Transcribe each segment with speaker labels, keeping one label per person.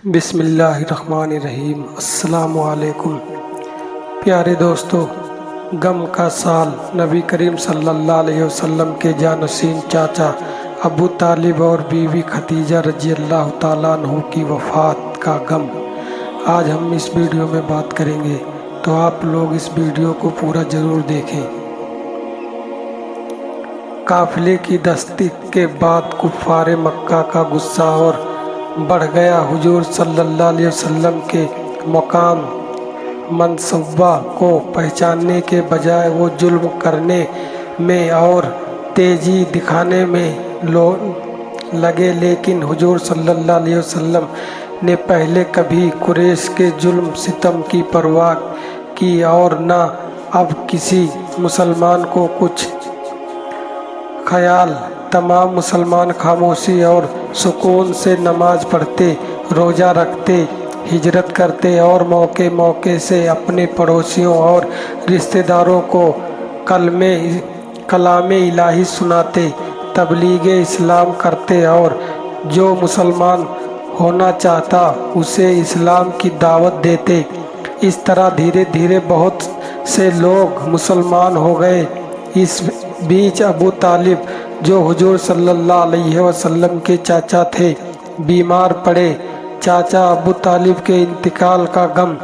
Speaker 1: بسم اللہ الرحمن الرحیم۔ السلام علیکم پیارے دوستو، غم کا سال نبی کریم صلی اللہ علیہ وسلم کے جانشین چاچا ابو طالب اور بیوی خدیجہ رضی اللہ تعالیٰ عنہ کی وفات کا غم آج ہم اس ویڈیو میں بات کریں گے، تو آپ لوگ اس ویڈیو کو پورا ضرور دیکھیں۔ قافلے کی دستک کے بعد کفار مکہ کا غصہ اور بڑھ گیا۔ حضور صلی اللہ علیہ وسلم کے مقام منصوبہ کو پہچاننے کے بجائے وہ ظلم کرنے میں اور تیزی دکھانے میں لگے، لیکن حضور صلی اللہ علیہ وسلم نے پہلے کبھی قریش کے ظلم ستم کی پرواہ کی اور نہ اب کسی مسلمان کو کچھ خیال۔ تمام مسلمان خاموشی اور سکون سے نماز پڑھتے، روزہ رکھتے، ہجرت کرتے اور موقع موقع سے اپنے پڑوسیوں اور رشتہ داروں کو کلام الہی سناتے، تبلیغ اسلام کرتے اور جو مسلمان ہونا چاہتا اسے اسلام کی دعوت دیتے۔ اس طرح دھیرے دھیرے بہت سے لوگ مسلمان ہو گئے۔ اس بیچ ابو طالب، جو حضور صلی اللہ علیہ وسلم کے چاچا تھے، بیمار پڑے۔ چاچا ابو طالب کے انتقال کا غم۔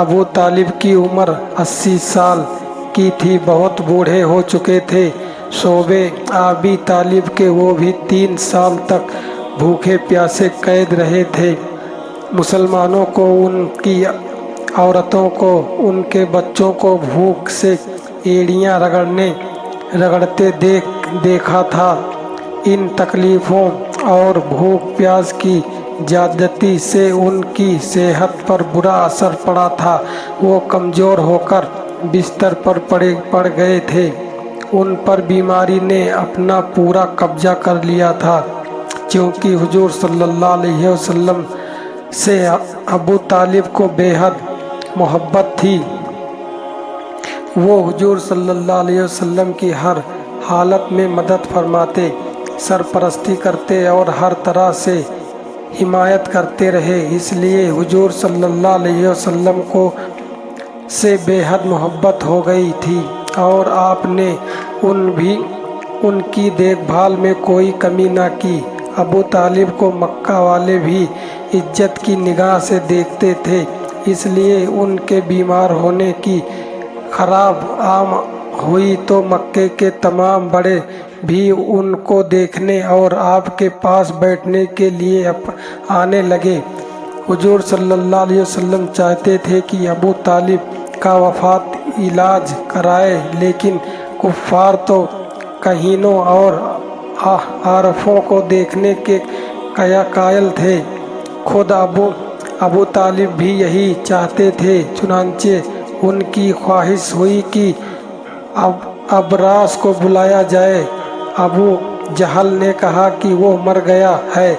Speaker 1: ابو طالب کی عمر 80 سال کی تھی، بہت بوڑھے ہو چکے تھے۔ شعبے ابی طالب کے وہ بھی 3 سال تک بھوکے پیاسے قید رہے تھے۔ مسلمانوں کو، ان کی عورتوں کو، ان کے بچوں کو بھوک سے ایڑیاں رگڑتے دیکھا تھا۔ ان تکلیفوں اور بھوک پیاس کی زیادتی سے ان کی صحت پر برا اثر پڑا تھا۔ وہ کمزور ہو کر بستر پر پڑ گئے تھے۔ ان پر بیماری نے اپنا پورا قبضہ کر لیا تھا۔ چونکہ حضور صلی اللہ علیہ وسلم سے ابو طالب کو بے حد محبت تھی، وہ حضور صلی اللہ علیہ وسلم کی ہر حالت میں مدد فرماتے، سرپرستی کرتے اور ہر طرح سے حمایت کرتے رہے۔ اس لیے حضور صلی اللہ علیہ وسلم کو سے بے حد محبت ہو گئی تھی اور آپ نے ان کی دیکھ بھال میں کوئی کمی نہ کی۔ ابو طالب کو مکہ والے بھی عزت کی نگاہ سے دیکھتے تھے، اس لیے ان کے بیمار ہونے کی خبر عام ہوئی تو مکے کے تمام بڑے بھی ان کو دیکھنے اور آپ کے پاس بیٹھنے کے لیے آنے لگے۔ حضور صلی اللہ علیہ وسلم چاہتے تھے کہ ابو طالب کا وفات علاج کرائے، لیکن کفار تو کہینوں اور عارفوں کو دیکھنے کے قائل تھے۔ خود ابو طالب بھی یہی چاہتے تھے، چنانچہ ان کی خواہش ہوئی کہ ابراس کو بلایا جائے۔ ابو جہل نے کہا کہ وہ مر گیا ہے۔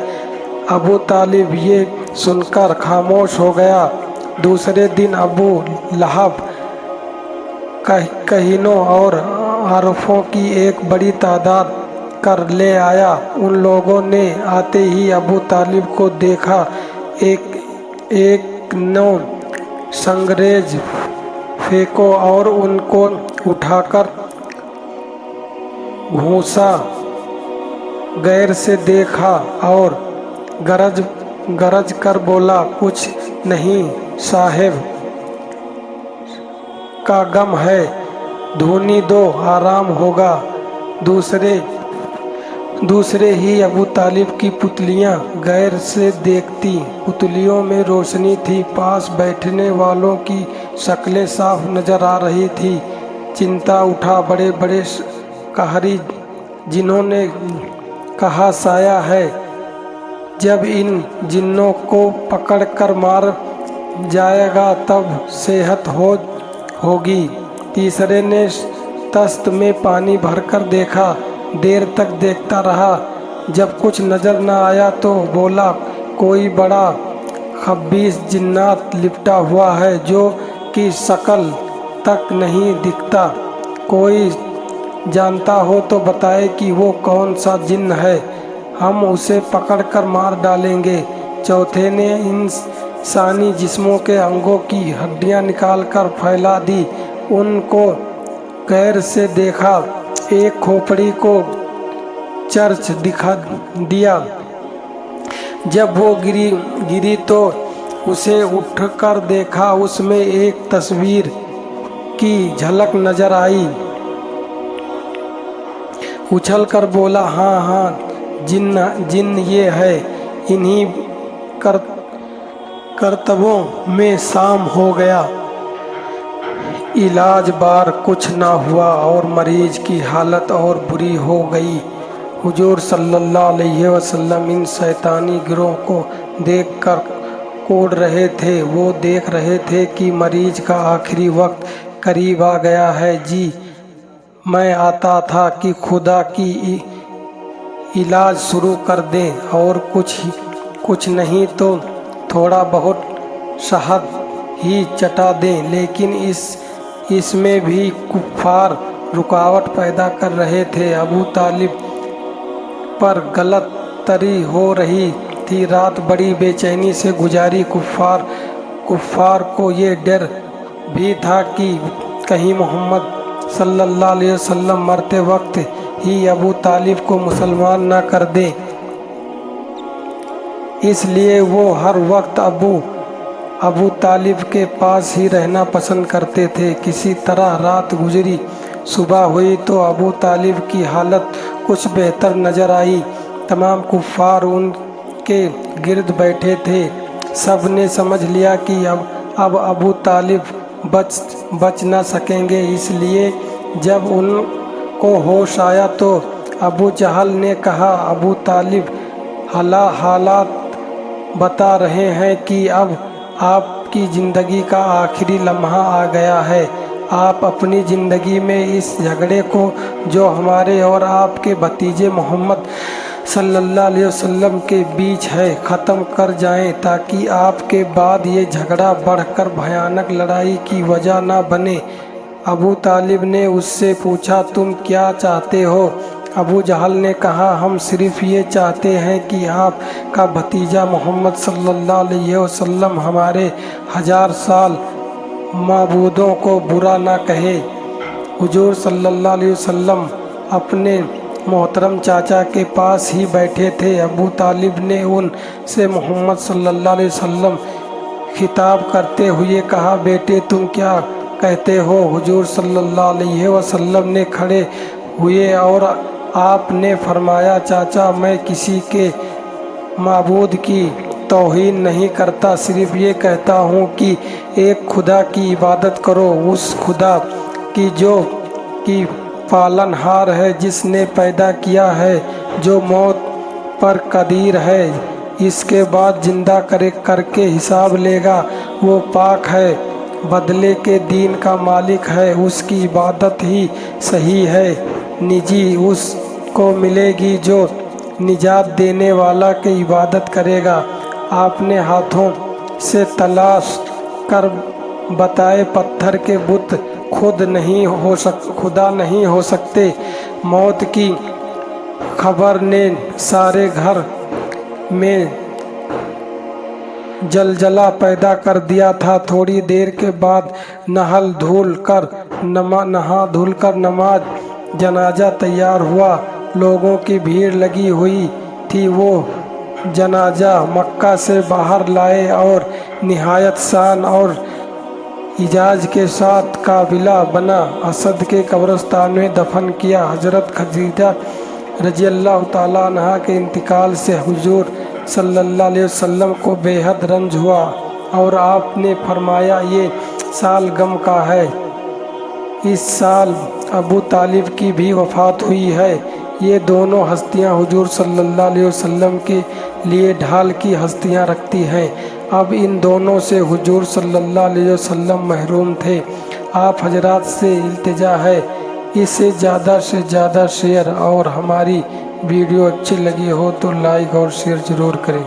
Speaker 1: ابو طالب یہ سن کر خاموش ہو گیا۔ دوسرے دن ابو لہب کہینوں اور عارفوں کی ایک بڑی تعداد کر لے آیا۔ ان لوگوں نے آتے ہی ابو طالب کو دیکھا، ایک نو سنگریز پھینکو اور ان کو اٹھا کر گھونسا، غور سے دیکھا اور گرج کر بولا، کچھ نہیں صاحب، کا غم ہے، دھونی دو، آرام ہوگا۔ دوسرے ہی ابو طالب کی پتلیاں غور سے دیکھتی، پتلیوں میں روشنی تھی، پاس بیٹھنے والوں کی شکلیں صاف نظر آ رہی تھی۔ چنتا اٹھا، بڑے بڑے قہری جنوں نے کہا سایہ ہے، جب ان جنوں کو پکڑ کر مار جائے گا تب صحت ہوگی۔ تیسرے نے طست میں پانی بھر کر دیکھا، دیر تک دیکھتا رہا، جب کچھ نظر نہ آیا تو بولا، کوئی بڑا خبیث جنات لپٹا ہوا ہے جو کہ شکل تک نہیں دکھتا، کوئی جانتا ہو تو بتائے کہ وہ کون سا جن ہے، ہم اسے پکڑ کر مار ڈالیں گے۔ चौथे ने इंसानी जिस्मों के अंगों की हड्डियां निकालकर फैला दी। उनको गैर से देखा, एक खोपड़ी को चर्च दिखा दिया। जब वो गिरी तो उसे उठकर देखा, उसमें एक तस्वीर की झलक नजर आई। उछल कर बोला, हाँ हाँ, जिन ये है। इन्हीं करतबों में शाम हो गया। इलाज बार कुछ ना हुआ और मरीज की हालत और बुरी हो गई। हुजूर सल्लल्लाहु अलैहि वसल्लम इन शैतानी गिरोह को देखकर कोड़ रहे थे। वो देख रहे थे कि मरीज का आखिरी वक्त करीब आ गया है। जी, मैं आता था कि खुदा की इलाज शुरू कर दें और कुछ नहीं तो थोड़ा बहुत शहद ही चटा दें, लेकिन इसमें भी कुफ्फार रुकावट पैदा कर रहे थे। अबू तालिब पर गलत तरी हो रही थी। रात बड़ी बेचैनी से गुजारी। कुफ्फार को ये डर भी था कि कहीं मोहम्मद सल्लल्लाहु अलैहि वसल्लम मरते वक्त ही अबू तालिब को मुसलमान न कर दे। इसलिए वो हर वक्त अबू तालिब के पास ही रहना पसंद करते थे। किसी तरह रात गुजरी। सुबह हुई तो अबू तालिब की हालत कुछ बेहतर नजर आई। तमाम कुफ्फार उनके गिर्द बैठे थे। सब ने समझ लिया कि अब अबू तालिब बच न सकेंगे। इसलिए जब उनको होश आया तो अबू जहल ने कहा, अबू तालिब हालात बता रहे हैं कि अब आपकी ज़िंदगी का आखिरी लम्हा आ गया है। आप अपनी ज़िंदगी में इस झगड़े को जो हमारे और आपके भतीजे मोहम्मद सल्लल्लाहु अलैहि वसल्लम के बीच है ख़त्म कर जाएं, ताकि आपके बाद ये झगड़ा बढ़कर भयानक लड़ाई की वजह न बने। अबू तालिब ने उससे पूछा, तुम क्या चाहते हो? अबू जहल ने कहा, हम सिर्फ ये चाहते हैं कि आपका भतीजा मोहम्मद सल्लल्लाहु अलैहि वसल्लम हमारे 1000 साल माबूदों को बुरा ना कहे। हुजूर सल्लल्लाहु अलैहि वसल्लम अपने मोहतरम चाचा के पास ही बैठे थे। अबू तालिब ने उनसे मोहम्मद सल्लल्लाहु अलैहि वसल्लम खिताब करते हुए कहा, बेटे तुम क्या कहते हो? हुजूर सल्लल्लाहु अलैहि वसल्लम ने खड़े हुए और आपने फरमाया, चाचा मैं किसी के माबूद की तौहीन नहीं करता, सिर्फ ये कहता हूँ कि एक खुदा की इबादत करो, उस खुदा की जो कि पालनहार है, जिसने पैदा किया है, जो मौत पर कदीर है, इसके बाद जिंदा करके हिसाब लेगा। वो पाक है, बदले के दीन का मालिक है, उसकी इबादत ही सही है। निजी उसको मिलेगी जो निजात देने वाला की इबादत करेगा। आपने हाथों से तलाश कर बताए पत्थर के बुत खुदा नहीं हो सकते। मौत की खबर ने सारे घर में जलजला पैदा कर दिया था। थोड़ी देर के बाद नहा धुल कर नमाज जनाजा तैयार हुआ। लोगों की भीड़ लगी हुई थी। वो जनाजा मक्का से बाहर लाए और निहायत शान और इजाज़ के साथ काबिला बना असद के कब्रिस्तान में दफन किया। हज़रत खदीजा रज़ी अल्लाह ताला अन्हा के इंतकाल से हुजूर सल्लल्लाहु अलैहि वसल्लम को बेहद रंज हुआ और आपने फरमाया, ये साल गम का है। इस साल अबू तालिब की भी वफ़ात हुई है। ये दोनों हस्तियां हुजूर सल्लल्लाहु अलैहि वसल्लम के लिए ढाल की हस्तियां रखती हैं। अब इन दोनों से हुजूर सल्लल्लाहु अलैहि वसल्लम महरूम थे। आप हजरात से इल्तिजा है, इसे ज़्यादा से ज़्यादा शेयर और हमारी वीडियो अच्छी लगी हो तो लाइक और शेयर ज़रूर करें।